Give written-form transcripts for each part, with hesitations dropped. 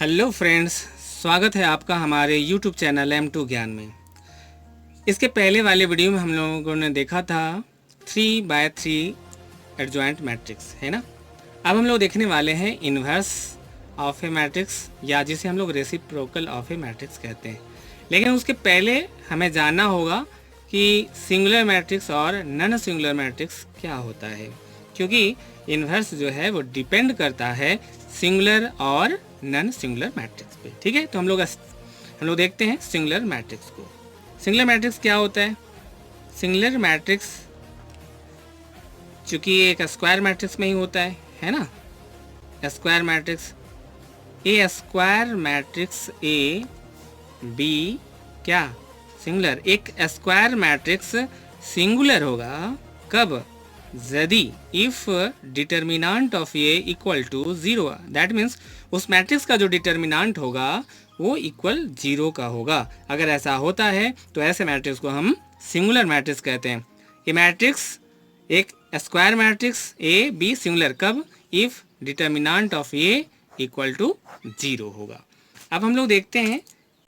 Hello friends, स्वागत है आपका हमारे यूट्यूब चैनल M2 ज्ञान में। इसके पहले वाले वीडियो में हम लोगों ने देखा था 3x3 एडजॉइंट मैट्रिक्स, है ना। अब हम लोग देखने वाले हैं इन्वर्स ऑफ ए मैट्रिक्स, या जिसे हम लोग रेसिप्रोकल ऑफ ए मैट्रिक्स कहते हैं। लेकिन उसके पहले हमें जानना होगा कि सिंगुलर मैट्रिक्स और नॉन सिंगुलर मैट्रिक्स क्या होता है, क्योंकि इन्वर्स जो है वो डिपेंड करता है सिंगुलर और नॉन सिंगुलर मैट्रिक्स पे। ठीक है, तो हम लोग देखते हैं सिंगुलर मैट्रिक्स को। सिंगुलर मैट्रिक्स क्या होता है? सिंगुलर मैट्रिक्स चूंकि एक स्क्वायर मैट्रिक्स में ही होता है ना। स्क्वायर मैट्रिक्स ए बी क्या सिंगुलर। एक स्क्वायर मैट्रिक्स सिंगुलर होगा कब? यदि if determinant of A equal to 0, that means उस मैट्रिक्स का जो डिटर्मिनेंट होगा वो इक्वल 0 का होगा। अगर ऐसा होता है तो ऐसे मैट्रिक्स को हम सिंगुलर मैट्रिक्स कहते हैं। ये मैट्रिक्स एक square matrix A B singular कब? If determinant of A equal to 0 होगा। अब हम लोग देखते हैं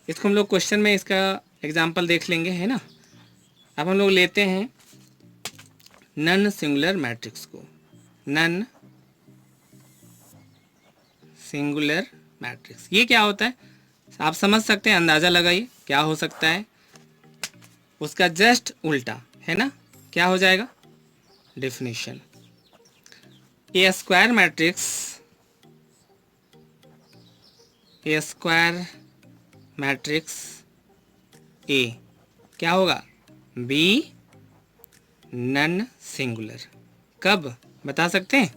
इसको, हम लोग क्वेश्चन में इसका एग्जाम्पल देख लेंगे, है ना। अब हम लोग लेते हैं नॉन सिंगुलर मैट्रिक्स को। नॉन सिंगुलर मैट्रिक्स ये क्या होता है आप समझ सकते हैं, अंदाज़ा लगाइए क्या हो सकता है। उसका जस्ट उल्टा, है ना। क्या हो जाएगा? डेफिनेशन ए स्क्वायर मैट्रिक्स ए क्या होगा? बी नॉन सिंगुलर कब? बता सकते हैं?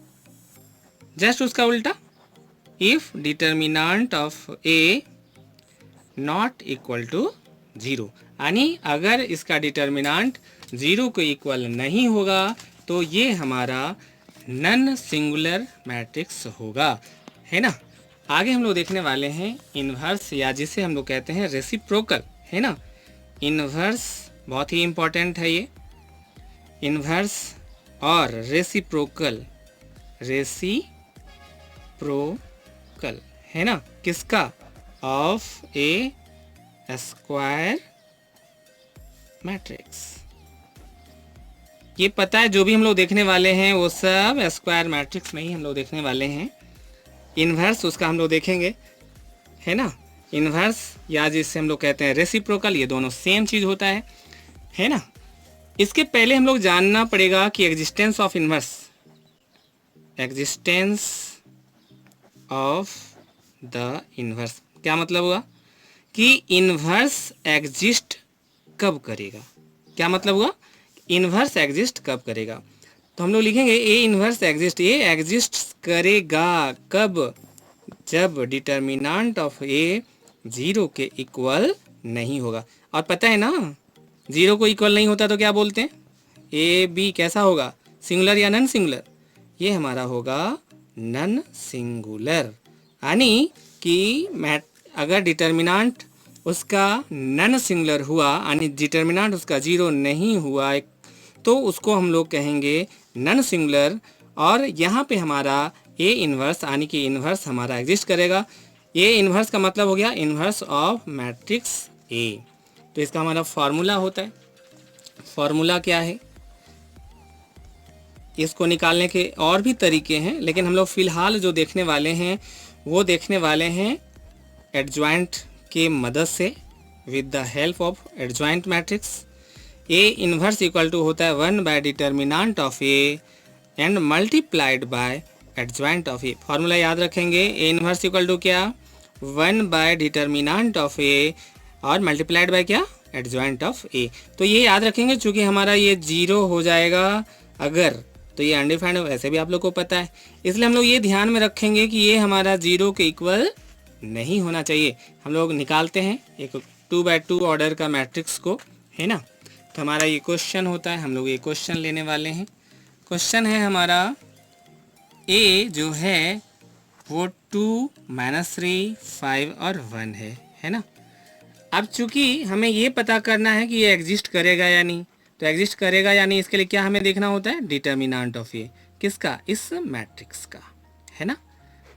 जस्ट उसका उल्टा, if determinant of A not equal to 0, यानी अगर इसका डिटर्मिनेंट 0 को इक्वल नहीं होगा तो ये हमारा नॉन सिंगुलर मैट्रिक्स होगा, है ना। आगे हम लोग देखने वाले हैं इन्वर्स, या जिसे हम लोग कहते हैं रेसिप्रोकल, है ना। इन्वर्स बहुत ही इम्पोर्टेंट है ये। इन्वर्स और रेसिप्रोकल है ना, किसका? Of A square matrix. ये पता है, जो भी हम लोग देखने वाले हैं वो सब स्क्वायर मैट्रिक्स में ही हम लोग देखने वाले हैं। इन्वर्स उसका हम लोग देखेंगे, है ना। इन्वर्स या जिससे हम लोग कहते हैं रेसिप्रोकल, ये दोनों सेम चीज़ होता है ना। इसके पहले हम लोग जानना पड़ेगा कि एग्जिस्टेंस ऑफ द इन्वर्स क्या मतलब हुआ कि इन्वर्स एग्जिस्ट कब करेगा। क्या मतलब हुआ? इन्वर्स एग्जिस्ट कब करेगा। तो हम लोग लिखेंगे A inverse exist. A exist करेगा कब? जब डिटर्मिनेंट ऑफ ए 0 के इक्वल नहीं होगा। और पता है ना, 0 को इक्वल नहीं होता तो क्या बोलते हैं? ए बी कैसा होगा? सिंगुलर या नॉन सिंगुलर? ये हमारा होगा नॉन सिंगुलर, यानी कि अगर डिटर्मिनेंट उसका नॉन सिंगुलर हुआ, यानी डिटर्मिनेंट उसका 0 नहीं हुआ, तो उसको हम लोग कहेंगे नॉन सिंगुलर। और यहाँ पे हमारा ए इन्वर्स, यानी कि इन्वर्स हमारा एग्जिस्ट करेगा। ए इन्वर्स का मतलब हो गया इन्वर्स ऑफ मैट्रिक्स ए। तो इसका हमारा फॉर्मूला होता है। फॉर्मूला क्या है? इसको निकालने के और भी तरीके हैं, लेकिन हम लोग फिलहाल जो देखने वाले हैं वो देखने वाले हैं एडजॉइंट के मदद से, with the help of adjoint matrix. A inverse equal to होता है 1 by determinant of A and multiplied by adjoint of A. Formula याद रखेंगे, ए इन्वर्स इक्वल टू क्या? 1 बाय डिटर्मिनेंट ऑफ ए और मल्टीप्लाइड बाय क्या? एडजॉइंट ऑफ ए। तो ये याद रखेंगे, चूंकि हमारा ये 0 हो जाएगा अगर, तो ये अनडिफाइंड वैसे भी आप लोग को पता है, इसलिए हम लोग ये ध्यान में रखेंगे कि ये हमारा 0 के इक्वल नहीं होना चाहिए। हम लोग निकालते हैं एक 2x2 ऑर्डर का मैट्रिक्स को, है ना। तो हमारा ये क्वेश्चन होता है, हम लोग ये क्वेश्चन लेने वाले हैं। क्वेश्चन है हमारा ए जो है वो 2 -3 5 और 1 है ना। अब चूंकि हमें ये पता करना है कि ये एग्जिस्ट करेगा या नहीं, तो एग्जिस्ट करेगा यानी इसके लिए क्या हमें देखना होता है? डिटर्मिनेंट ऑफ ए। किसका? इस मैट्रिक्स का, है ना।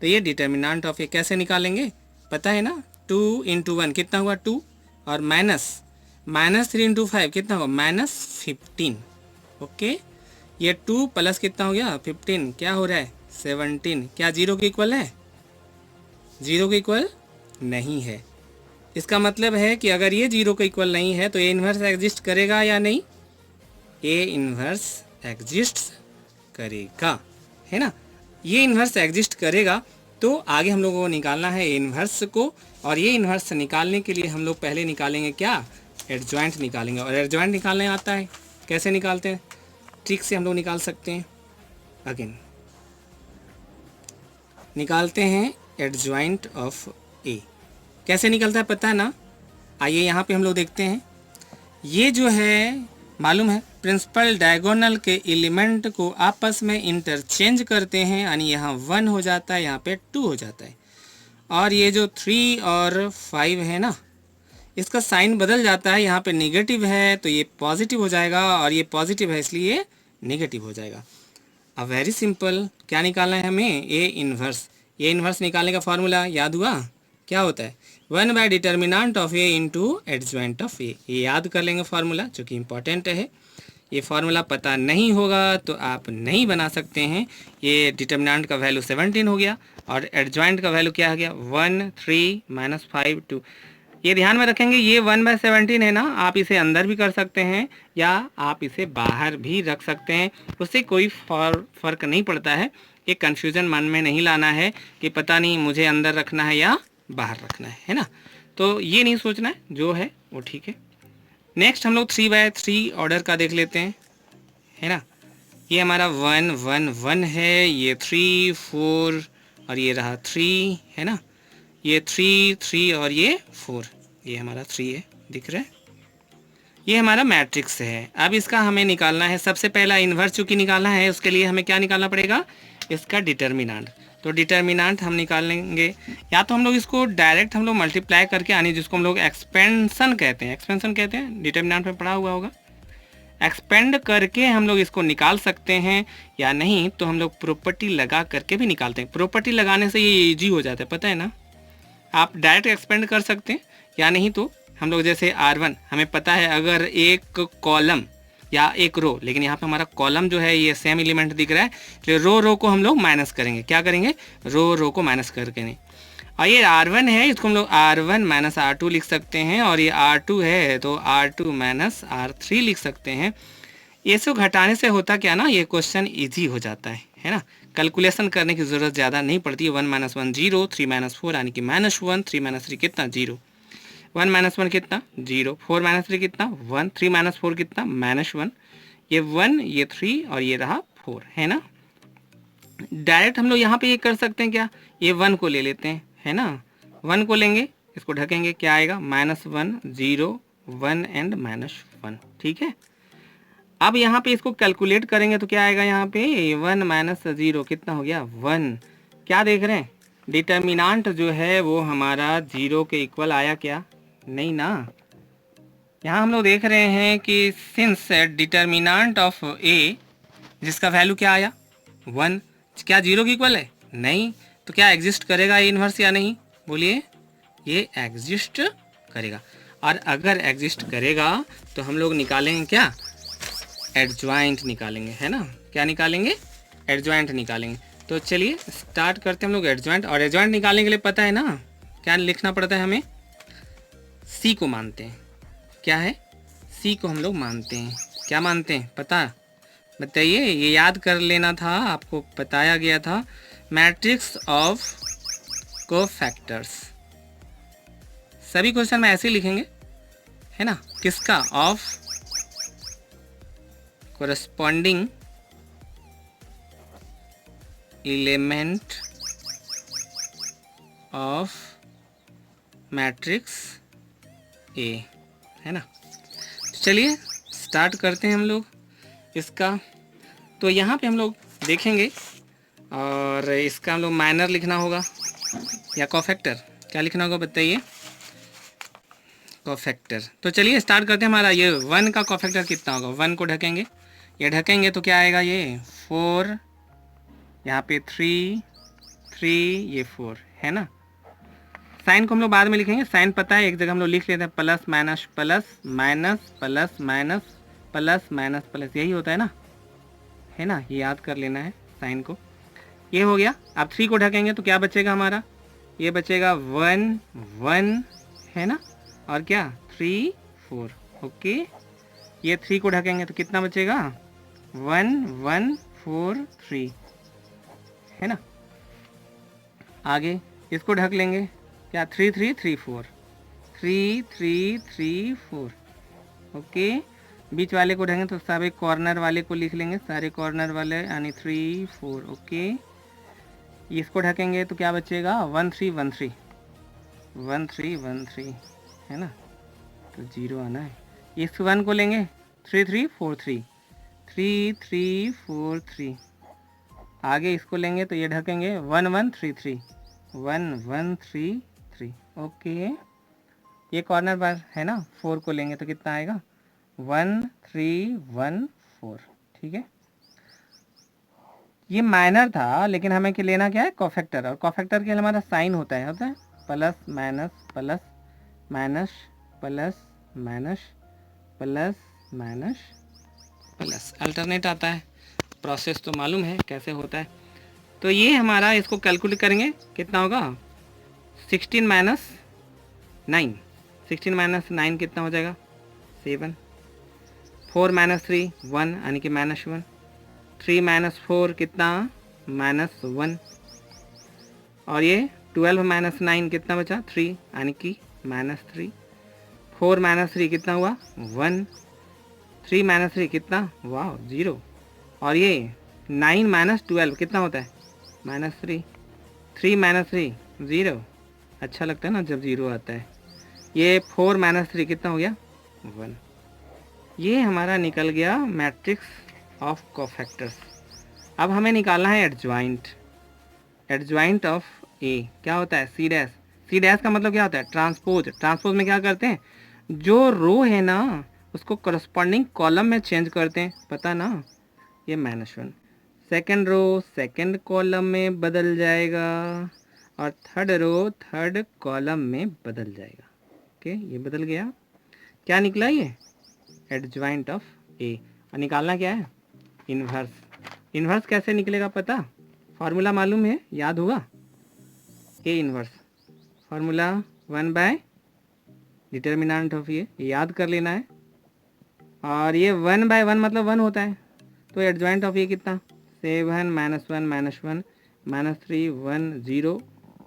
तो ये डिटर्मिनेंट ऑफ ए कैसे निकालेंगे? पता है ना, 2 इंटू 1 कितना हुआ 2, और माइनस 3 इंटू 5 कितना हुआ -15। ओके, ये 2 प्लस कितना हो गया 15, क्या हो रहा है 17। क्या जीरो के इक्वल है? जीरो के इक्वल नहीं है। इसका मतलब है कि अगर ये जीरो के इक्वल नहीं है तो ए इन्वर्स एग्जिस्ट करेगा या नहीं? ए इन्वर्स एग्जिस्ट करेगा, है ना। ये इन्वर्स एग्जिस्ट करेगा तो आगे हम लोगों को निकालना है ए इन्वर्स को, और ये इन्वर्स निकालने के लिए हम लोग पहले निकालेंगे क्या, एडजॉइंट निकालेंगे। और एडजॉइंट निकालने आता है, कैसे निकालते हैं, ट्रिक से हम लोग निकाल सकते हैं। अगेन निकालते हैं एडजॉइंट ऑफ ए। कैसे निकलता है पता है ना? आइए यहाँ पे हम लोग देखते हैं। ये जो है मालूम है, प्रिंसिपल डायगोनल के एलिमेंट को आपस में इंटरचेंज करते हैं, यानी यहाँ 1 हो जाता है, यहाँ पे 2 हो जाता है। और ये जो 3 और 5 है ना, इसका साइन बदल जाता है, यहाँ पे नेगेटिव है तो ये पॉजिटिव हो जाएगा, और ये पॉजिटिव है इसलिए नेगेटिव हो जाएगा। अब वेरी सिंपल, क्या निकालना है हमें, ए इन्वर्स। ए इन्वर्स निकालने का फॉर्मूला याद हुआ, क्या होता है 1 by determinant of A into adjoint of A. ये याद कर लेंगे फार्मूला, जो कि इम्पॉर्टेंट है। ये फार्मूला पता नहीं होगा तो आप नहीं बना सकते हैं। ये डिटर्मिनेंट का वैल्यू 17 हो गया, और एडजॉइंट का वैल्यू क्या हो गया 1 3 -5 2। ये ध्यान में रखेंगे, ये 1/17 है ना, आप इसे अंदर भी कर सकते हैं या आप इसे बाहर भी रख सकते हैं, उससे कोई फ़र्क नहीं पड़ता है। ये कन्फ्यूज़न मन में नहीं लाना है कि पता नहीं मुझे अंदर रखना है या बाहर रखना है ना। तो ये नहीं सोचना है, जो है वो ठीक है। नेक्स्ट हम लोग 3/3 ऑर्डर का देख लेते हैं, है ना। ये हमारा 1 1 1 है, ये 3 4 और ये रहा 3, है ना। ये 3 3 और ये 4, ये हमारा 3 है, दिख रहा है। ये हमारा मैट्रिक्स है। अब इसका हमें निकालना है, सबसे पहला इन्वर्स चूँकि निकालना है, उसके लिए हमें क्या निकालना पड़ेगा, इसका डिटर्मिनेंट। तो डिटर्मिनेंट हम निकाल लेंगे, या तो हम लोग इसको डायरेक्ट हम लोग मल्टीप्लाई करके, यानी जिसको हम लोग एक्सपेंशन कहते हैं, एक्सपेंशन कहते हैं, डिटर्मिनेंट में पढ़ा हुआ होगा। एक्सपेंड करके हम लोग इसको निकाल सकते हैं, या नहीं तो हम लोग प्रॉपर्टी लगा करके भी निकालते हैं। प्रॉपर्टी लगाने से ये ईजी हो जाता है, पता है ना। आप डायरेक्ट एक्सपेंड कर सकते हैं, या नहीं तो हम लोग जैसे R1 हमें पता है, अगर एक कॉलम या एक रो, लेकिन यहाँ पे हमारा कॉलम जो है ये सेम एलिमेंट दिख रहा है, इसलिए रो को हम लोग माइनस करेंगे। क्या करेंगे, रो को माइनस करके नहीं। और ये R1 है, इसको हम लोग R1 माइनस R2 लिख सकते हैं, और ये R2 है तो R2 माइनस R3 लिख सकते हैं। ये सब घटाने से होता क्या ना, ये क्वेश्चन ईजी हो जाता है ना। कैलकुलेशन करने की ज़रूरत ज़्यादा नहीं पड़ती है। 1 - 1 0, 3 - 4 यानी कि -1, 3 - 3 कितना 0, 1 - 1 कितना 0, 4 - 3 कितना 1, 3 - 4 कितना -1, ये 1 ये 3 और ये रहा 4, है ना। डायरेक्ट हम लोग यहाँ पे ये कर सकते हैं, क्या, ये 1 को ले लेते हैं, है ना। 1 को लेंगे, इसको ढकेंगे, क्या आएगा -1 0 1 एंड -1, ठीक है। अब यहाँ पे इसको कैलकुलेट करेंगे तो क्या आएगा, यहाँ पे 1 - 0 कितना हो गया 1। क्या देख रहे हैं, डिटर्मिनेंट जो है वो हमारा 0 के इक्वल आया क्या, नहीं ना। यहाँ हम लोग देख रहे हैं कि सिंस डिटर्मिनेंट ऑफ ए, जिसका वैल्यू क्या आया 1, क्या 0 के इक्वल है, नहीं। तो क्या एग्जिस्ट करेगा ए इन्वर्स या नहीं, बोलिए, ये एग्जिस्ट करेगा। और अगर एग्जिस्ट करेगा तो हम लोग निकालेंगे क्या, एडजॉइंट निकालेंगे, है ना। क्या निकालेंगे, एडजॉइंट निकालेंगे। तो चलिए स्टार्ट करते हैं हम लोग एडजॉइंट। और एडजॉइंट निकालने के लिए पता है ना क्या लिखना पड़ता है, हमें सी को मानते हैं। क्या है, सी को हम लोग मानते हैं। क्या मानते हैं पता, बताइए, ये याद कर लेना था, आपको बताया गया था। मैट्रिक्स ऑफ कोफैक्टर्स, सभी क्वेश्चन में ऐसे ही लिखेंगे, है ना। किसका, of corresponding element of matrix A, है ना। चलिए स्टार्ट करते हैं हम लोग इसका। तो यहाँ पे हम लोग देखेंगे, और इसका हम लोग माइनर लिखना होगा या कोफैक्टर, क्या लिखना होगा बताइए, कोफैक्टर। तो चलिए स्टार्ट करते हैं। हमारा ये 1 का कोफैक्टर कितना होगा, 1 को ढकेंगे, ये ढकेंगे तो क्या आएगा, ये 4, यहाँ पे 3 3, ये 4, है ना। साइन को हम लोग बाद में लिखेंगे, साइन पता है, एक जगह हम लोग लिख लेते हैं plus minus plus minus plus minus plus minus plus, यही होता है ना, ये याद कर लेना है साइन को। ये हो गया। अब 3 को ढकेंगे तो क्या बचेगा हमारा, ये बचेगा 1 1 है ना, और क्या 3 4। ओके, ये 3 को ढकेंगे तो कितना बचेगा 1 1 4 3 है ना। आगे इसको ढक लेंगे, क्या 3 3 3 4 3 3 3 4। ओके, बीच वाले को ढकेंगे तो सारे कॉर्नर वाले को लिख लेंगे, सारे कॉर्नर वाले यानी 3 4। ओके, इसको ढकेंगे तो क्या बचेगा 1 3 1 3 1 3 1 3 है ना, तो 0 आना है। इस 1 को लेंगे 3 3 4 3 3 3 4 3। आगे इसको लेंगे तो ये ढकेंगे 1 1 3 3 1 1 3 3। ओके, ये कॉर्नर पर है ना, 4 को लेंगे तो कितना आएगा 1 3 1 4। ठीक है, ये माइनर था लेकिन हमें क्या लेना, क्या है कोफैक्टर, और कोफैक्टर के लिए हमारा साइन होता है plus minus plus minus plus minus plus minus plus, alternate आता है। प्रोसेस तो मालूम है कैसे होता है। तो ये हमारा, इसको कैलकुलेट करेंगे कितना होगा 16 माइनस 9, 16 माइनस 9 कितना हो जाएगा 7, 4 माइनस 3 1 यानी कि -1, 3 माइनस 4 कितना -1, और ये 12 माइनस 9 कितना बचा 3 यानी कि -3, 4 माइनस 3 कितना हुआ 1, 3 माइनस 3 कितना वाह 0, और ये 9 माइनस 12 कितना होता है -3, 3 माइनस 3 0। अच्छा लगता है ना जब 0 आता है। ये 4 माइनस 3 कितना हो गया 1। ये हमारा निकल गया मैट्रिक्स ऑफ कोफैक्टर्स। अब हमें निकालना है एडजॉइंट, एडजॉइंट ऑफ ए क्या होता है सी डैश, सी डैश का मतलब क्या होता है ट्रांसपोज। ट्रांसपोज में क्या करते हैं, जो रो है ना उसको करस्पॉन्डिंग कॉलम में चेंज करते हैं, पता ना। ये -1 सेकेंड रो सेकेंड कॉलम में बदल जाएगा, और थर्ड रो थर्ड कॉलम में बदल जाएगा। ओके, ये बदल गया, क्या निकला ये एडजॉइंट ऑफ ए। और निकालना क्या है इन्वर्स। इन्वर्स कैसे निकलेगा पता, फार्मूला मालूम है, याद होगा A inverse, formula 1 by determinant of A, याद कर लेना है। और ये 1 बाय 1 मतलब 1 होता है, तो एडजॉइंट ऑफ ए कितना 7 -1 -1 -3 1 0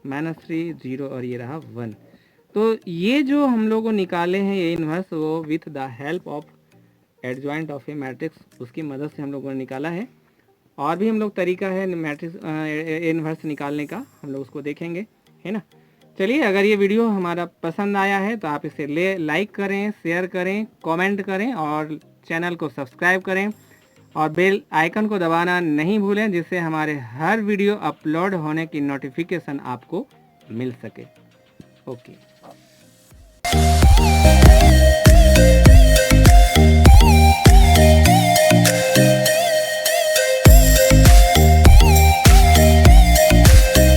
-3 0, और ये रहा 1। तो ये जो हम लोगों निकाले हैं ये इन्वर्स, वो with the help of adjoint of A matrix, उसकी मदद से हम लोगों ने निकाला है। और भी हम लोग तरीका है मैट्रिक्स इन्वर्स निकालने का, हम लोग उसको देखेंगे, है ना। चलिए, अगर ये वीडियो हमारा पसंद आया है तो आप इसे लाइक करें, शेयर करें, कमेंट करें, और चैनल को सब्सक्राइब करें, और बेल आइकन को दबाना नहीं भूलें, जिससे हमारे हर वीडियो अपलोड होने की नोटिफिकेशन आपको मिल सके। ओके।